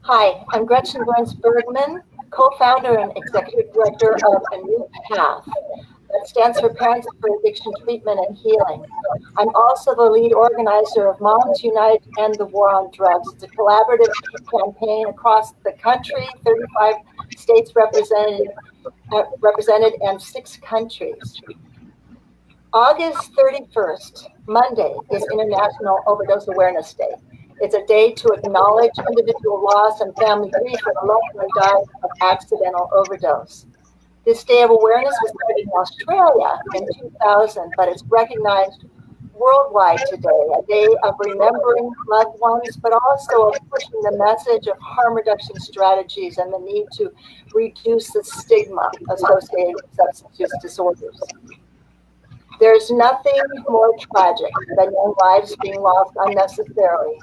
Hi, I'm Gretchen Burns Bergman, co-founder and executive director of A New Path. That stands for Parents for Addiction Treatment and Healing. I'm also the lead organizer of Moms Unite and the War on Drugs. It's a collaborative campaign across the country, 35 states represented and 6 countries. August 31st, Monday, is International Overdose Awareness Day. It's a day to acknowledge individual loss and family grief when a loved one died of accidental overdose. This Day of Awareness was started in Australia in 2000, but it's recognized worldwide today, a day of remembering loved ones, but also of pushing the message of harm reduction strategies and the need to reduce the stigma associated with substance use disorders. There's nothing more tragic than young lives being lost unnecessarily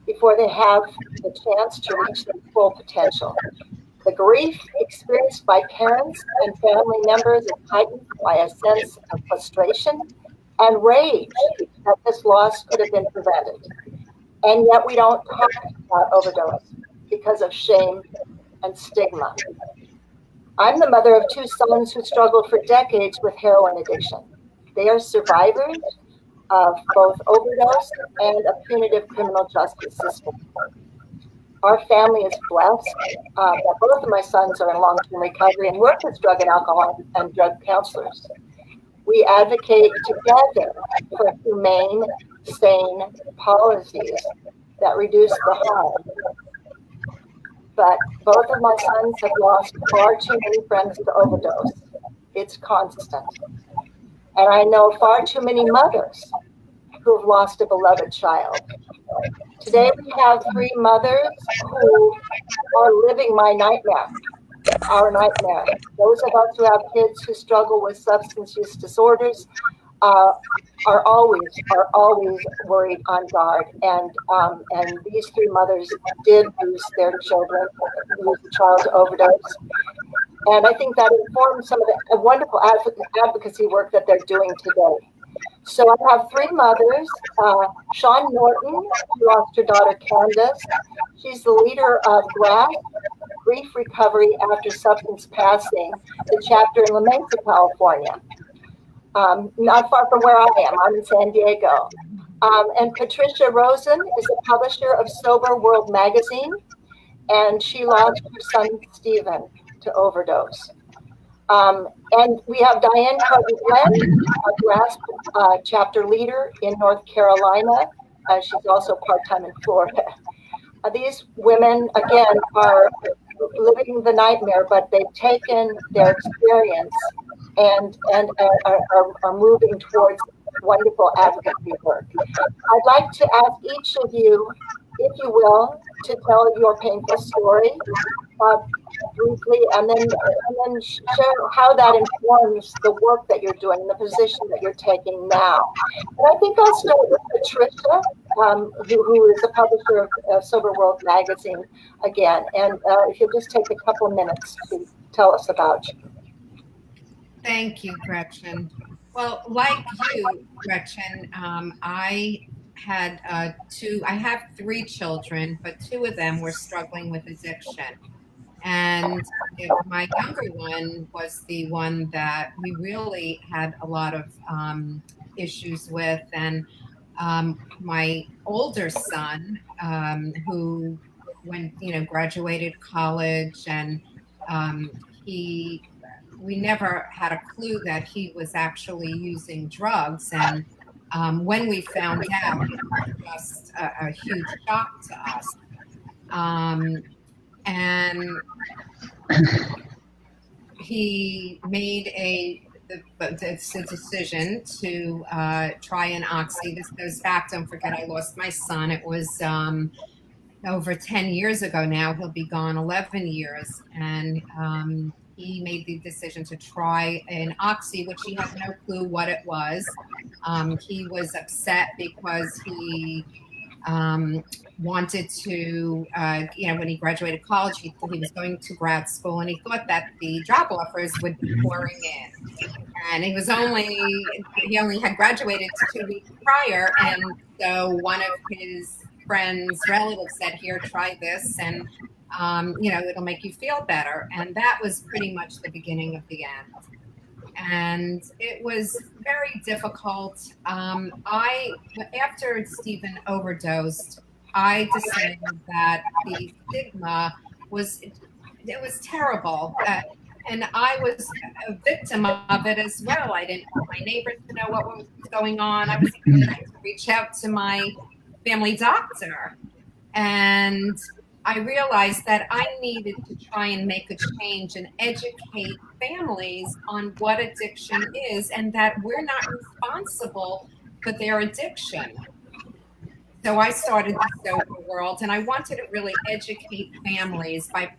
before they have the chance to reach their full potential. The grief experienced by parents and family members is heightened by a sense of frustration and rage that this loss could have been prevented. And yet we don't talk about overdose because of shame and stigma. I'm the mother of 2 sons who struggled for decades with heroin addiction. They are survivors of both overdose and a punitive criminal justice system. Our family is blessed that both of my sons are in long-term recovery and work with drug and alcohol and drug counselors. We advocate together for humane, sane policies that reduce the harm. But both of my sons have lost far too many friends to overdose. It's constant. And I know far too many mothers who have lost a beloved child. Today we have 3 mothers who are living my nightmare, our nightmare. Those of us who have kids who struggle with substance use disorders uh, are always worried on guard. And these 3 mothers did lose their children, lose a child to overdose. And I think that informs some of the wonderful advocacy work that they're doing today. So I have 3 mothers. Sean Norton, who lost her daughter Candace. She's the leader of GRASP, Grief Recovery After Substance Passing, the chapter in La Mesa, California. Not far from where I am. I'm in San Diego. And Patricia Rosen is the publisher of Sober World Magazine, and she lost her son Stephen to overdose. And we have Diane Carter-Glenn, a GRASP chapter leader in North Carolina. She's also part-time in Florida. These women, again, are living the nightmare, but they've taken their experience and are moving towards wonderful advocacy work. I'd like to ask each of you, if you will, to tell your painful story briefly, and then share how that informs the work that you're doing, the position that you're taking now. And I think I'll start with Patricia, who is the publisher of Sober World Magazine again. And if you'll just take a couple of minutes to tell us about you. Thank you, Gretchen. Well, like you, Gretchen, I have 3 children, but 2 of them were struggling with addiction. And my younger one was the one that we really had a lot of issues with. And my older son, who graduated college, and we never had a clue that he was actually using drugs. And when we found out, it was just a huge shock to us. And he made a decision to try an oxy. This goes back, don't forget, I lost my son. It was over 10 years ago now. He'll be gone 11 years. And he made the decision to try an oxy, which he had no clue what it was. He was upset because he wanted to, when he graduated college, he was going to grad school, and he thought that the job offers would be pouring in. And he only had graduated 2 weeks prior, and so one of his friends, relatives said, here, try this, and it'll make you feel better. And that was pretty much the beginning of the end. And it was very difficult. After Stephen overdosed, I decided that the stigma was terrible. And I was a victim of it as well. I didn't want my neighbors to know what was going on. I was even trying to reach out to my family doctor. And I realized that I needed to try and make a change and educate families on what addiction is, and that we're not responsible for their addiction. So I started the Sober World, and I wanted to really educate families by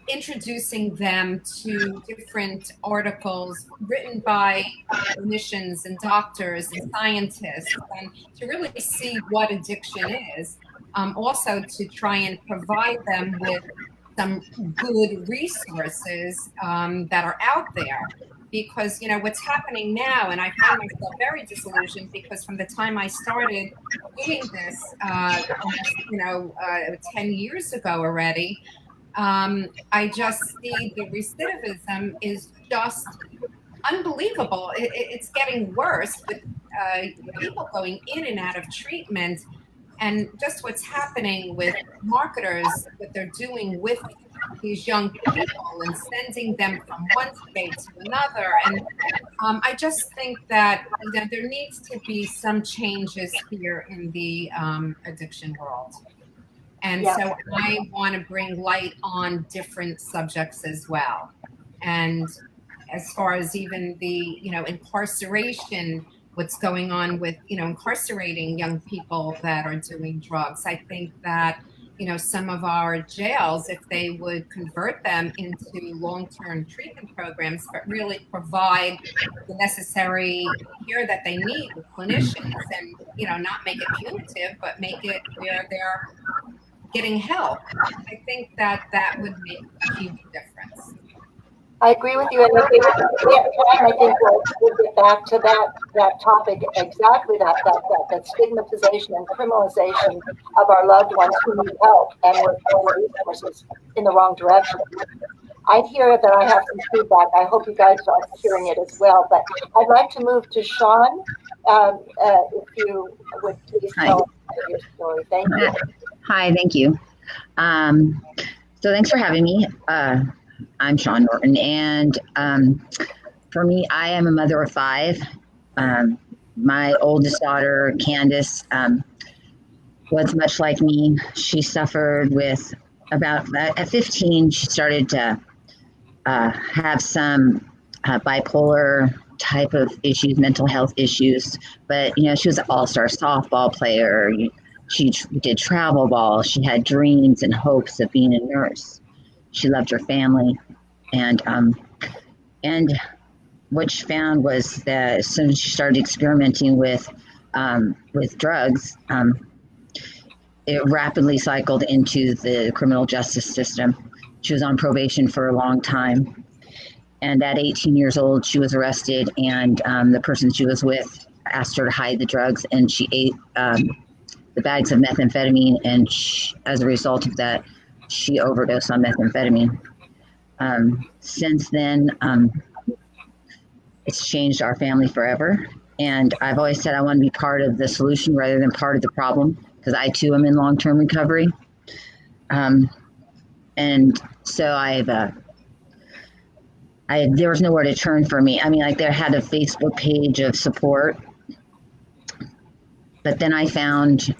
introducing them to different articles written by clinicians and doctors and scientists, and to really see what addiction is. Also to try and provide them with some good resources that are out there. Because, what's happening now, and I find myself very disillusioned because from the time I started doing this, 10 years ago already, I just see the recidivism is just unbelievable. It's getting worse with people going in and out of treatment, and just what's happening with marketers, what they're doing with these young people and sending them from one state to another. And I just think that there needs to be some changes here in the addiction world. And so I want to bring light on different subjects as well. And as far as even the, incarceration, what's going on with, incarcerating young people that are doing drugs, I think that, some of our jails, if they would convert them into long-term treatment programs, but really provide the necessary care that they need with clinicians and, not make it punitive, but make it where they're getting help, I think that would make a huge difference. I agree with you. And if we have time, I think we'll get back to that topic, exactly that stigmatization and criminalization of our loved ones who need help and we're throwing resources in the wrong direction. I hear that I have some feedback. I hope you guys are hearing it as well. But I'd like to move to Sean, if you would please tell your story. Thank you. Hi, thank you. So thanks for having me. I'm Sean Norton, and for me, I am a mother of 5. My oldest daughter, Candace, was much like me. She suffered with at 15, she started to have some bipolar type of issues, mental health issues, but she was an all-star softball player. She did travel ball. She had dreams and hopes of being a nurse. She loved her family, and what she found was that as soon as she started experimenting with drugs, it rapidly cycled into the criminal justice system. She was on probation for a long time, and at 18 years old, she was arrested, and the person she was with asked her to hide the drugs, and she ate the bags of methamphetamine, and as a result of that, she overdosed on methamphetamine. Since then, it's changed our family forever. And I've always said I want to be part of the solution rather than part of the problem, because I too am in long-term recovery. And so there was nowhere to turn for me. I mean, like, they had a Facebook page of support, but then I found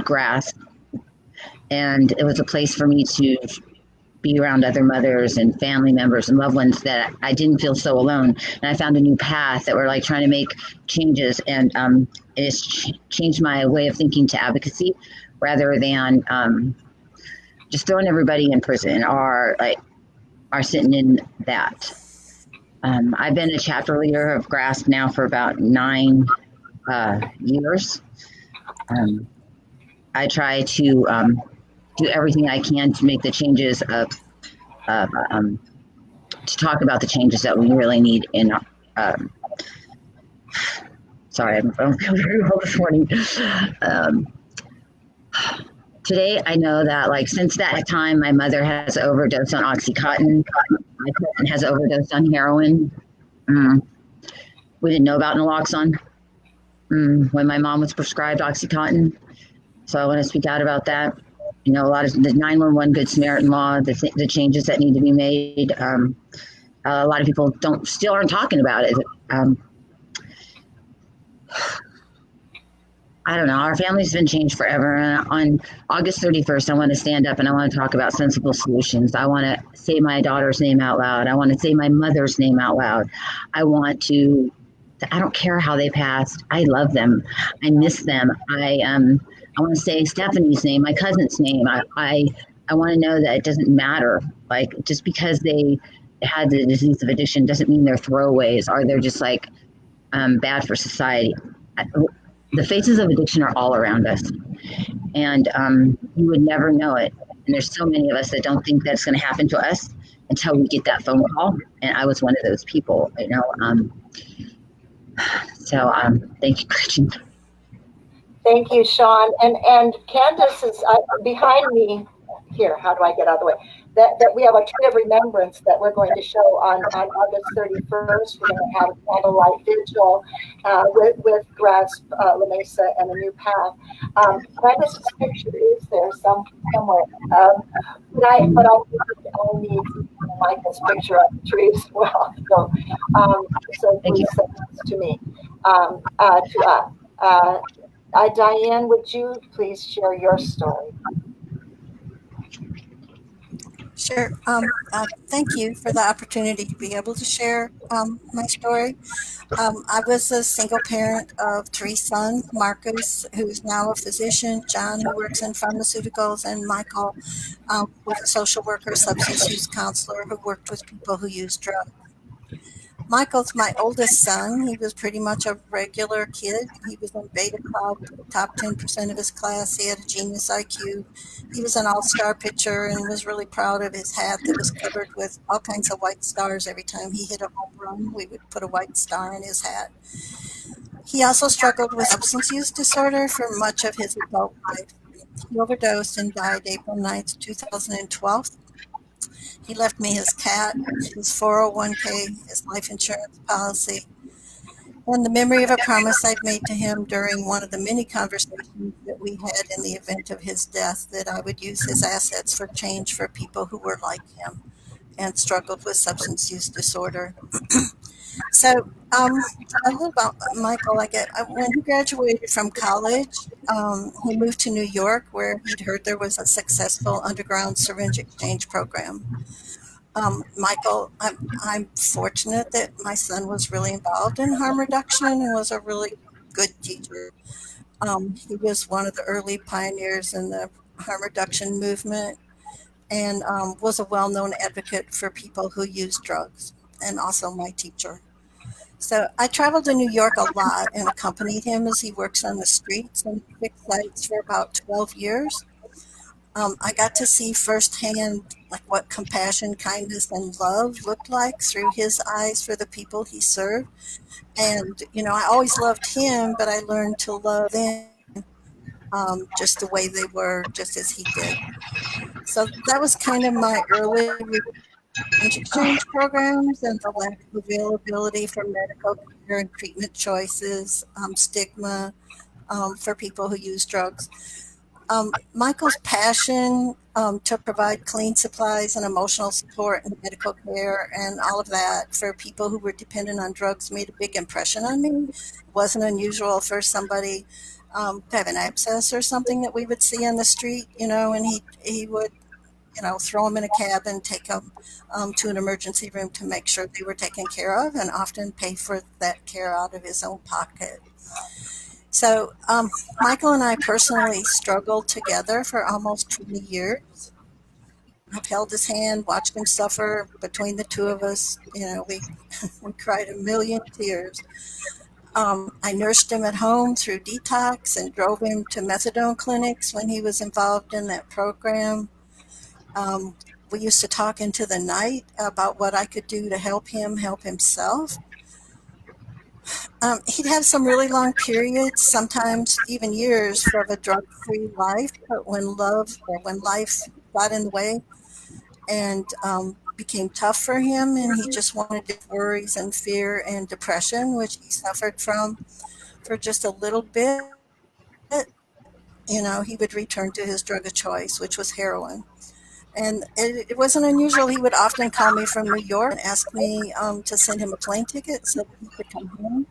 GRASP, and it was a place for me to be around other mothers and family members and loved ones that I didn't feel so alone. And I found a new path that we're like trying to make changes, and it's changed my way of thinking to advocacy rather than just throwing everybody in prison or sitting in that. I've been a chapter leader of GRASP now for about 9 years. I try to do everything I can to make the changes to talk about the changes that we really need in Sorry, I don't feel very well this morning. Um, Today, I know that like since that time, my mother has overdosed on OxyContin. My cousin has overdosed on heroin. Mm. We didn't know about naloxone when my mom was prescribed OxyContin. So I want to speak out about that. You know, a lot of the 911 Good Samaritan law, the changes that need to be made. A lot of people still aren't talking about it. I don't know. Our family's been changed forever. And on August 31st, I want to stand up and I want to talk about sensible solutions. I want to say my daughter's name out loud. I want to say my mother's name out loud. I don't care how they passed. I love them. I miss them. I want to say Stephanie's name, my cousin's name. I want to know that it doesn't matter. Like just because they had the disease of addiction doesn't mean they're throwaways or they're just like bad for society. The faces of addiction are all around us, and you would never know it. And there's so many of us that don't think that's going to happen to us until we get that phone call. And I was one of those people, you know. Thank you, Gretchen. Thank you, Sean. And Candace is behind me here. How do I get out of the way? That we have a tree of remembrance that we're going to show on August 31st. We're going to have a candlelight vigil with Grasp La Mesa and a New Path. Candace's picture is there somewhere. But I need Michael's picture on the tree as well. So please send this to me, to us. Diane, would you please share your story? Sure. Thank you for the opportunity to be able to share my story. I was a single parent of 3 sons: Marcus, who's now a physician; John, who works in pharmaceuticals; and Michael, was a social worker, substance use counselor who worked with people who use drugs. Michael's my oldest son. He was pretty much a regular kid. He was in Beta Club, top 10% of his class. He had a genius IQ. He was an all-star pitcher and was really proud of his hat that was covered with all kinds of white stars. Every time he hit a home run, we would put a white star in his hat. He also struggled with substance use disorder for much of his adult life. He overdosed and died April 9th, 2012. He left me his cat, his 401k, his life insurance policy, and the memory of a promise I'd made to him during one of the many conversations that we had in the event of his death, that I would use his assets for change for people who were like him and struggled with substance use disorder. So a little about Michael. When he graduated from college, he moved to New York, where he'd heard there was a successful underground syringe exchange program. Michael, I'm fortunate that my son was really involved in harm reduction and was a really good teacher. He was one of the early pioneers in the harm reduction movement and was a well-known advocate for people who use drugs, and also my teacher. So I traveled to New York a lot and accompanied him as he works on the streets and fixed sites for about 12 years. I got to see firsthand what compassion, kindness, and love looked like through his eyes for the people he served. And, I always loved him, but I learned to love them just the way they were, just as he did. So that was kind of my early exchange programs and the lack of availability for medical care and treatment choices, stigma for people who use drugs. Michael's passion to provide clean supplies and emotional support and medical care and all of that for people who were dependent on drugs made a big impression on me. It wasn't unusual for somebody to have an abscess or something that we would see on the street, and he would throw them in a cab and take them to an emergency room to make sure they were taken care of, and often pay for that care out of his own pocket. So Michael and I personally struggled together for almost 20 years. I've held his hand, watched him suffer. Between the two of us, we cried a million tears. I nursed him at home through detox and drove him to methadone clinics when he was involved in that program. We used to talk into the night about what I could do to help him help himself. He'd have some really long periods, sometimes even years, of a drug-free life. But when life got in the way and became tough for him, and he just wanted to worries and fear and depression, which he suffered from for just a little bit, he would return to his drug of choice, which was heroin. And it wasn't unusual. He would often call me from New York and ask me to send him a plane ticket so that he could come home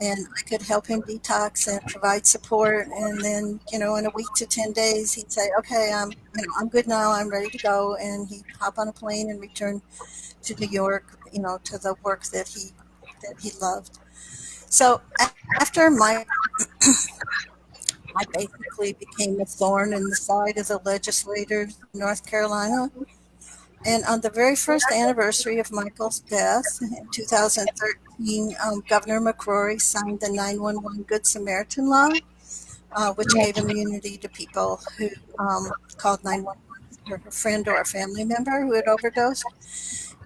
and I could help him detox and provide support. And then, in a week to 10 days, he'd say, okay, I'm good now. I'm ready to go. And he'd hop on a plane and return to New York, to the work that he loved. So after I basically became a thorn in the side of the legislators in North Carolina. And on the very first anniversary of Michael's death in 2013, Governor McCrory signed the 911 Good Samaritan Law, which gave immunity to people who called 911 for a friend or a family member who had overdosed.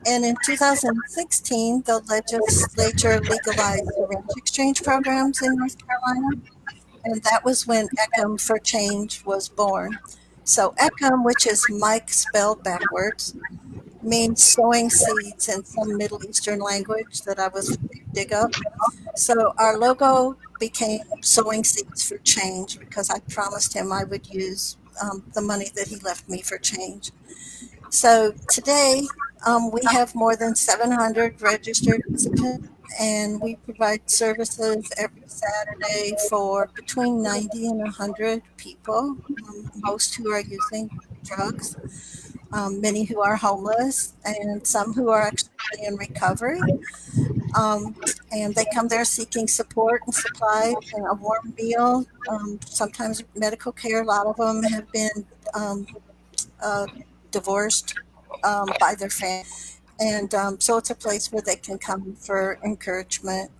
And in 2016, the legislature legalized syringe exchange programs in North Carolina. And that was when ECM for Change was born. So ECM, which is Mike spelled backwards, means sowing seeds in some Middle Eastern language that I was dig up. So our logo became Sowing Seeds for Change because I promised him I would use the money that he left me for change. So today we have more than 700 registered participants, and we provide services every Saturday for between 90 and 100 people, most who are using drugs, many who are homeless, and some who are actually in recovery. And they come there seeking support and supplies and a warm meal, sometimes medical care. A lot of them have been divorced by their family. And so it's a place where they can come for encouragement.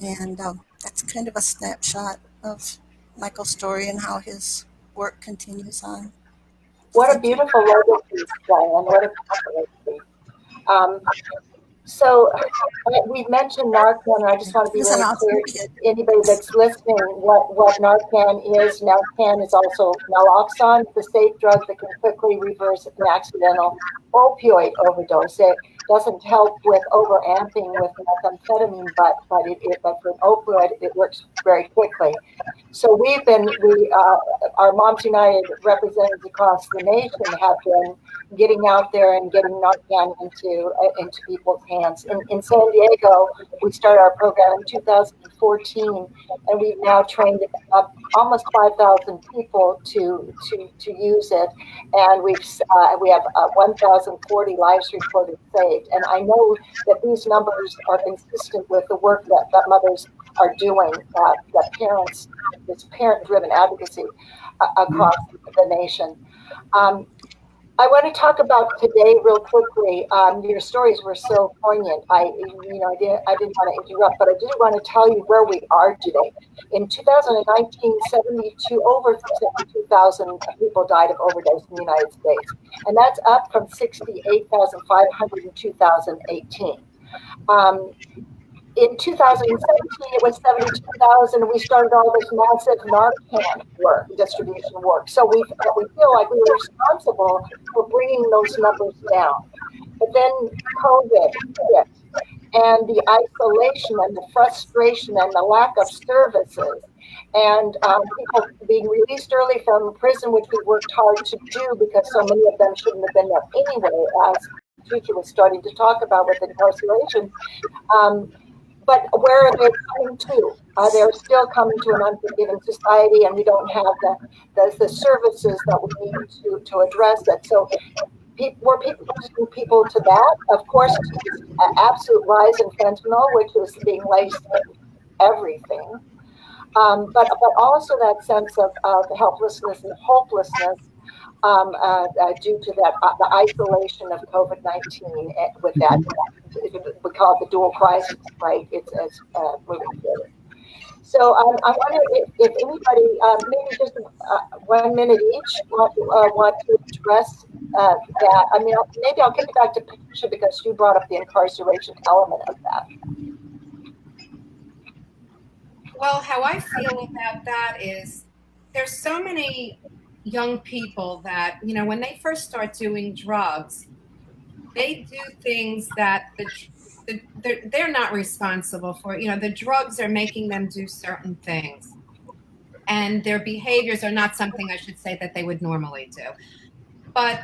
And that's kind of a snapshot of Michael's story and how his work continues on. What a Thank you. beautiful legacy, Diane. What a beautiful legacy. So we mentioned Narcan, and I just want to be He's an really awesome clear kid. to anybody that's listening what Narcan is. Narcan is also naloxone, the safe drug that can quickly reverse an accidental opioid overdose. It doesn't help with overamping with methamphetamine, but for an opioid, it works very quickly. So our Moms United representatives across the nation have been getting out there and getting Narcan into people's hands. In San Diego, we started our program in 2014, and we've now trained almost 5,000 people to use it, and we have 1,040 lives reported saved. And I know that these numbers are consistent with the work that mothers are doing, that parents, this parent-driven advocacy across the nation. I want to talk about today real quickly. Your stories were so poignant. I didn't want to interrupt, but I did want to tell you where we are today. In 2019, over 72,000 people died of overdose in the United States, and that's up from 68,500 in 2018. In 2017, it was 72,000, and we started all this massive Narcan distribution work. So we feel like we were responsible for bringing those numbers down. But then COVID hit, and the isolation and the frustration and the lack of services, and people being released early from prison, which we worked hard to do because so many of them shouldn't have been there anyway, as Tucci was starting to talk about with incarceration. But where are they coming to? They're still coming to an unforgiving society, and we don't have the services that we need to address it. So we're losing people to that. Of course, an absolute rise in fentanyl, which is being laced in everything. But also that sense of helplessness and hopelessness due to the isolation of COVID-19 with that. We call it the dual crisis, right? It's moving forward. So I wonder if anybody, maybe just 1 minute each, want to address that. I mean, maybe I'll kick it back to Patricia because you brought up the incarceration element of that. Well, how I feel about that is there's so many young people that, when they first start doing drugs, they do things that they're not responsible for. The drugs are making them do certain things, and their behaviors are not something, I should say, that they would normally do. But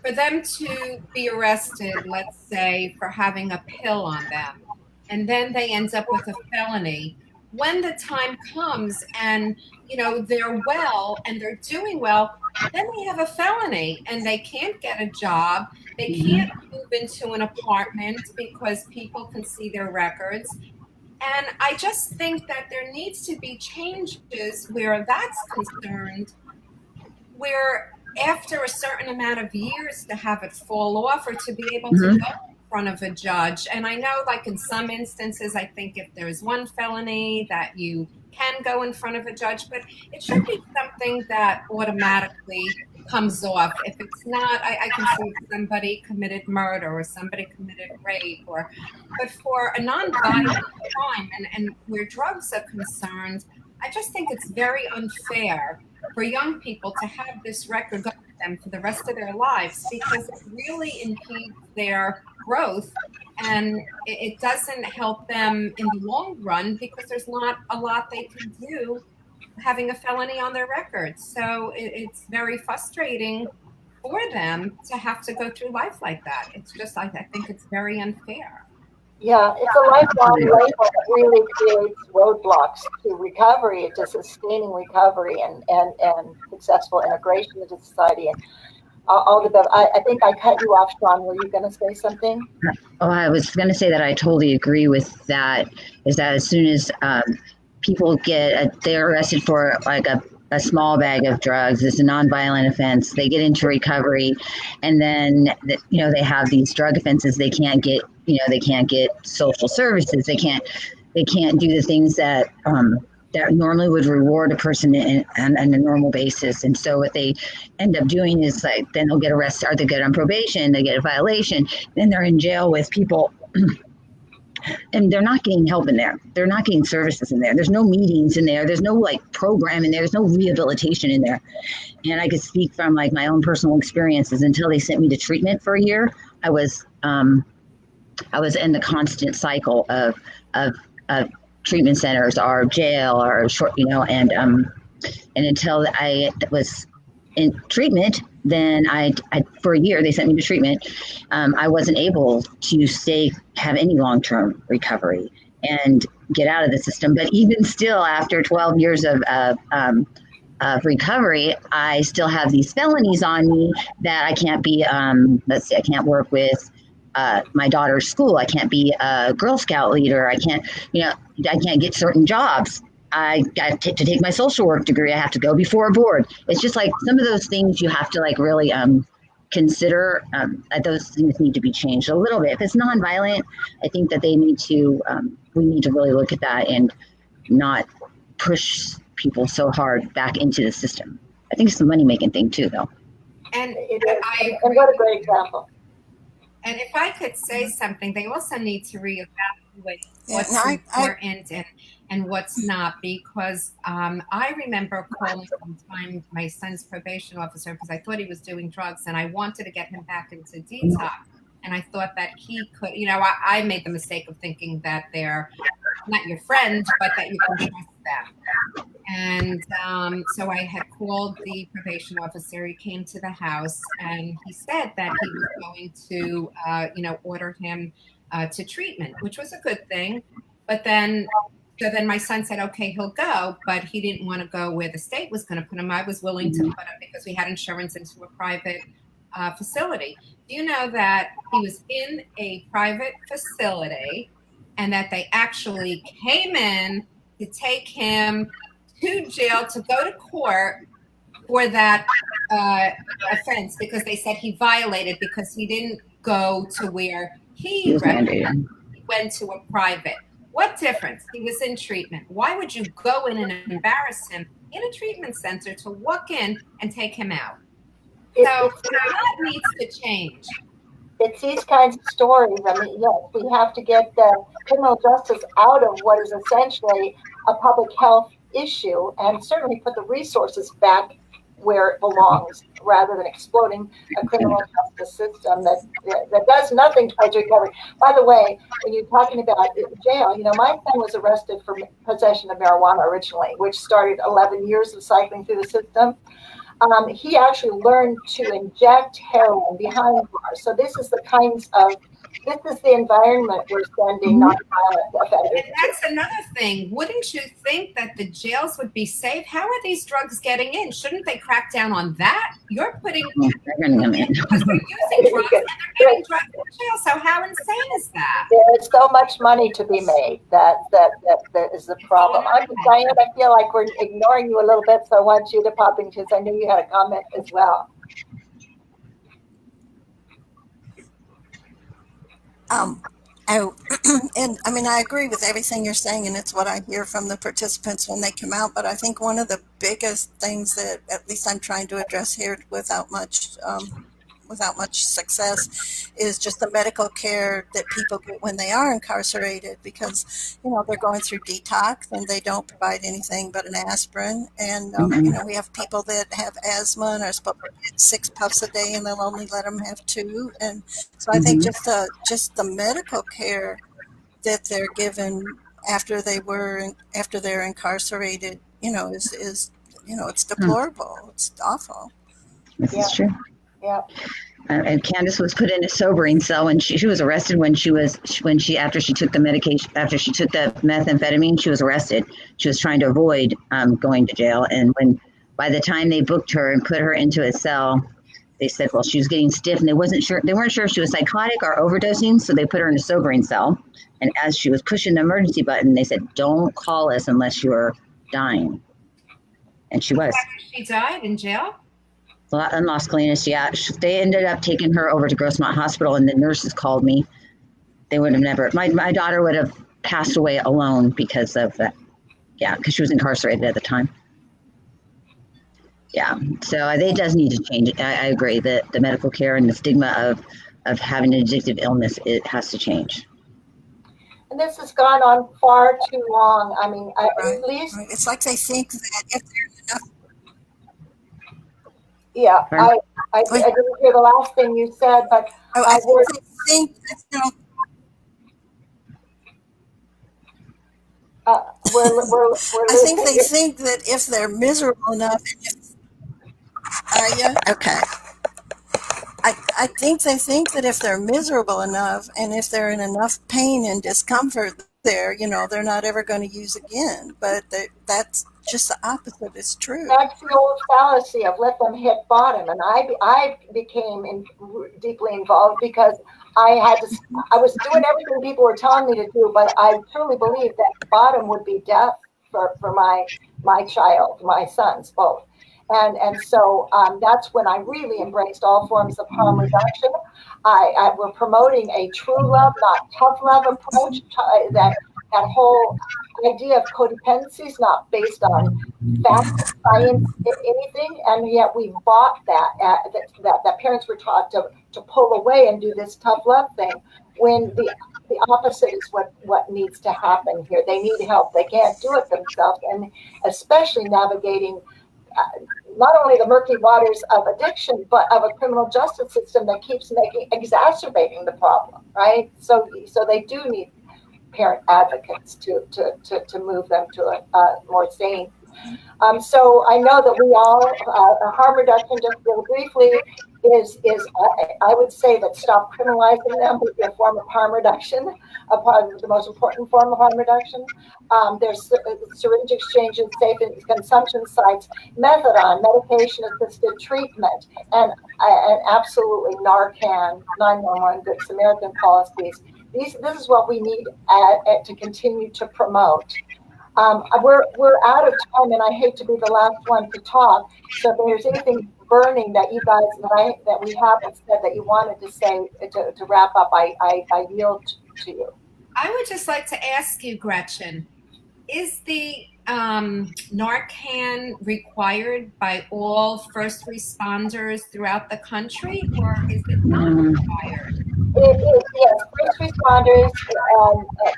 for them to be arrested, let's say, for having a pill on them, and then they end up with a felony, when the time comes and they're well and they're doing well, then they have a felony and they can't get a job. They can't move into an apartment because people can see their records. And I just think that there needs to be changes where that's concerned, where after a certain amount of years to have it fall off or to be able to go in front of a judge. And I know, like, in some instances, I think if there's one felony that you can go in front of a judge, but it should be something that automatically comes off. If it's not, I can see if somebody committed murder or somebody committed rape, but for a non-violent crime and where drugs are concerned, I just think it's very unfair for young people to have this record go with them for the rest of their lives, because it really impedes their growth and it doesn't help them in the long run, because there's not a lot they can do having a felony on their record. So it's very frustrating for them to have to go through life like that. It's just, I think it's very unfair. Yeah, it's a lifelong label that really creates roadblocks to recovery, to sustaining recovery and successful integration into society and all the. I think I cut you off, Sean. Were you going to say something? Oh, I was going to say that I totally agree with that. Is that as soon as people they're arrested for like a small bag of drugs, it's a nonviolent offense, they get into recovery, and then they have these drug offenses. They can't get social services. They can't do the things that that normally would reward a person on a normal basis. And so what they end up doing is, like, then they'll get arrested, or they get on probation, they get a violation, then they're in jail with people and they're not getting help in there. They're not getting services in there. There's no meetings in there. There's no like program in there. There's no rehabilitation in there. And I could speak from like my own personal experiences. Until they sent me to treatment for a year, I was in the constant cycle of treatment centers or jail or short, and until I was in treatment, then I for a year they sent me to treatment. I wasn't able to have any long-term recovery and get out of the system. But even still, after 12 years of recovery, I still have these felonies on me that I can't be. I can't work with my daughter's school. I can't be a Girl Scout leader. I can't get certain jobs. I got to take my social work degree. I have to go before a board. It's just like some of those things you have to like really consider. Those things need to be changed a little bit. If it's nonviolent, I think that we need to really look at that and not push people so hard back into the system. I think it's a money-making thing too, though. And and what a great example. And if I could say something, they also need to reevaluate what's important and what's not, because I remember calling one time my son's probation officer because I thought he was doing drugs and I wanted to get him back into detox. And I thought that he could, I made the mistake of thinking that they're not your friends, but that you can trust them. And so I had called the probation officer. He came to the house and he said that he was going to, order him to treatment, which was a good thing. But then my son said, okay, he'll go, but he didn't want to go where the state was going to put him. I was willing to put him, because we had insurance, into a private facility. Do you know that he was in a private facility and that they actually came in to take him to jail to go to court for that offense, because they said he violated because he didn't go to where he went to a private. What difference? He was in treatment. Why would you go in and embarrass him in a treatment center to walk in and take him out? So that needs to change. It's these kinds of stories. I mean, yes, we have to get the criminal justice out of what is essentially a public health issue and certainly put the resources back where it belongs rather than exploding a criminal justice system that does nothing towards recovery. By the way, when you're talking about jail, my son was arrested for possession of marijuana originally, which started 11 years of cycling through the system. He actually learned to inject heroin behind bars. So this is the environment we're sending nonviolent offenders. And that's another thing. Wouldn't you think that the jails would be safe? How are these drugs getting in? Shouldn't they crack down on that? You're putting because they're using drugs and they're getting drugs in jail. So how insane is that? There's so much money to be made. That is the problem. Diane, I feel like we're ignoring you a little bit, so I want you to pop in because I knew you had a comment as well. I agree with everything you're saying, and it's what I hear from the participants when they come out. But I think one of the biggest things that at least I'm trying to address here without much success is just the medical care that people get when they are incarcerated, because they're going through detox and they don't provide anything but an aspirin, and we have people that have asthma and are supposed to get 6 puffs a day and they'll only let them have 2, and so I think just the medical care that they're given after they're incarcerated is it's deplorable. It's awful. This is true. Yeah. And Candace was put in a sobering cell when she was arrested after she took the medication, after she took the methamphetamine. She was arrested. She was trying to avoid going to jail, and by the time they booked her and put her into a cell, they said, well, she was getting stiff, and they weren't sure if she was psychotic or overdosing, so they put her in a sobering cell. And as she was pushing the emergency button, they said, don't call us unless you're dying. And she was. She died in jail? In Las Colinas, yeah. They ended up taking her over to Grossmont Hospital, and the nurses called me. They would have never, my daughter would have passed away alone because of that. Yeah, because she was incarcerated at the time. Yeah, so it does need to change. I agree that the medical care and the stigma of having an addictive illness, it has to change. And this has gone on far too long. I mean, at least it's like they think that if there's enough. Yeah, I didn't hear the last thing you said, but I think that, I think they think that if they're miserable enough, are you? Okay. I think they think that if they're miserable enough and if they're in enough pain and discomfort there, they're not ever going to use again. But that's just the opposite is true. That's the old fallacy of let them hit bottom. And I became deeply involved because I was doing everything people were telling me to do, but I truly believed that bottom would be death for my child, my sons, both. And so that's when I really embraced all forms of harm reduction. We're promoting a true love, not tough love approach. That whole idea of codependency is not based on fact, science, anything, and yet we bought that parents were taught to pull away and do this tough love thing, when the opposite is what needs to happen here. They need help. They can't do it themselves, and especially navigating not only the murky waters of addiction, but of a criminal justice system that keeps exacerbating the problem, right? So they do need parent advocates to move them to a more sane. So I know that we all, harm reduction, just real briefly, is I would say that stop criminalizing them would be a form of harm reduction, a part of the most important form of harm reduction. There's syringe exchanges, safe consumption sites, methadone, medication-assisted treatment, and absolutely Narcan, 911, Good Samaritan policies. This is what we need to continue to promote. We're out of time, and I hate to be the last one to talk. So if there's anything burning that you guys that we haven't said that you wanted to say to wrap up, I yield to you. I would just like to ask you, Gretchen, is the Narcan required by all first responders throughout the country, or is it not required? Yes, first responders,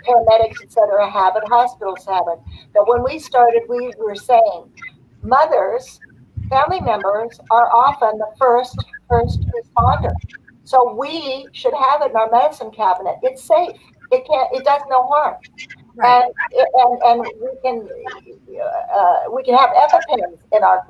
paramedics, etc., have it. Hospitals have it. But when we started, we were saying mothers, family members are often the first responder. So we should have it in our medicine cabinet. It's safe. It does no harm. Right. And we can have EpiPens in our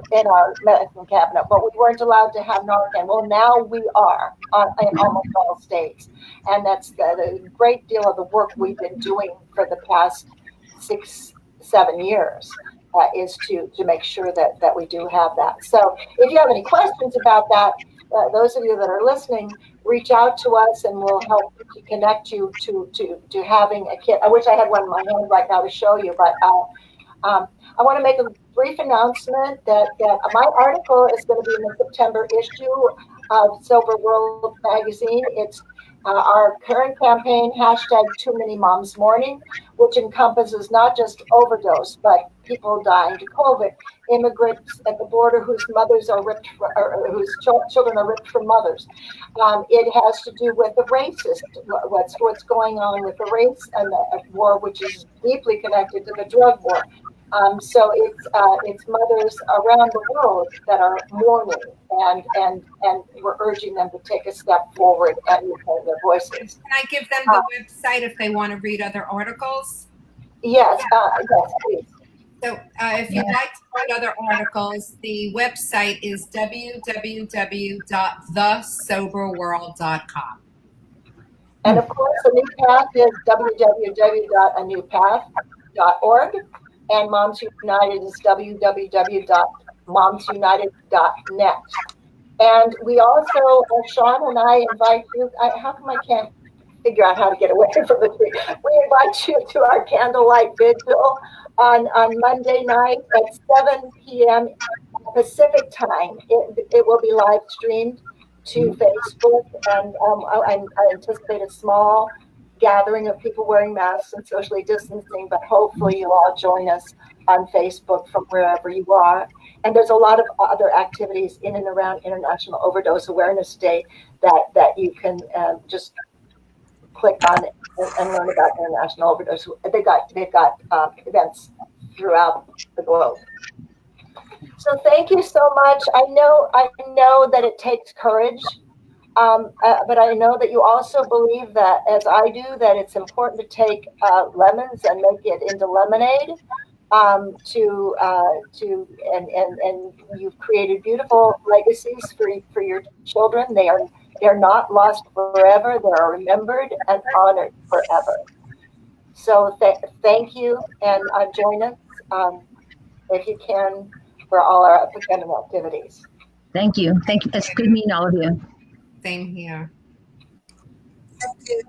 medicine cabinet, but we weren't allowed to have Narcan. Well, now we are in almost all states, and that's the great deal of the work we've been doing for the past 6-7 years. Is to make sure that we do have that. So if you have any questions about that, those of you that are listening, reach out to us and we'll help to connect you to having a kit. I wish I had one in my hand right now to show you, but I want to make a brief announcement that my article is going to be in the September issue of Sober World magazine. It's our current campaign, #TooManyMomsMourning, which encompasses not just overdose, but people dying to COVID, immigrants at the border whose mothers are ripped, or whose children are ripped from mothers. It has to do with the racist, what's going on with the race and the war, which is deeply connected to the drug war. So it's mothers around the world that are mourning, and we're urging them to take a step forward and reclaim their voices. Can I give them the website if they want to read other articles? Yes, yes, please. So if you'd like to read other articles, the website is www.thesoberworld.com. And of course, A New Path is www.anewpath.org. And Moms United is www.momsunited.net. And we also, Sean and I invite you, how come I can't figure out how to get away from the tree? We invite you to our candlelight vigil on Monday night at 7 p.m. Pacific time. It will be live streamed to Facebook, and I anticipate a small gathering of people wearing masks and socially distancing, but hopefully you'll all join us on Facebook from wherever you are. And there's a lot of other activities in and around International Overdose Awareness Day that you can just click on it and learn about International Overdose. They've got events throughout the globe. So thank you so much. I know that it takes courage. But I know that you also believe that, as I do, that it's important to take lemons and make it into lemonade. And you've created beautiful legacies for your children. They're not lost forever. They are remembered and honored forever. So thank you, and join us if you can for all our upcoming activities. Thank you. It's good meeting all of you. Same here. Thank you.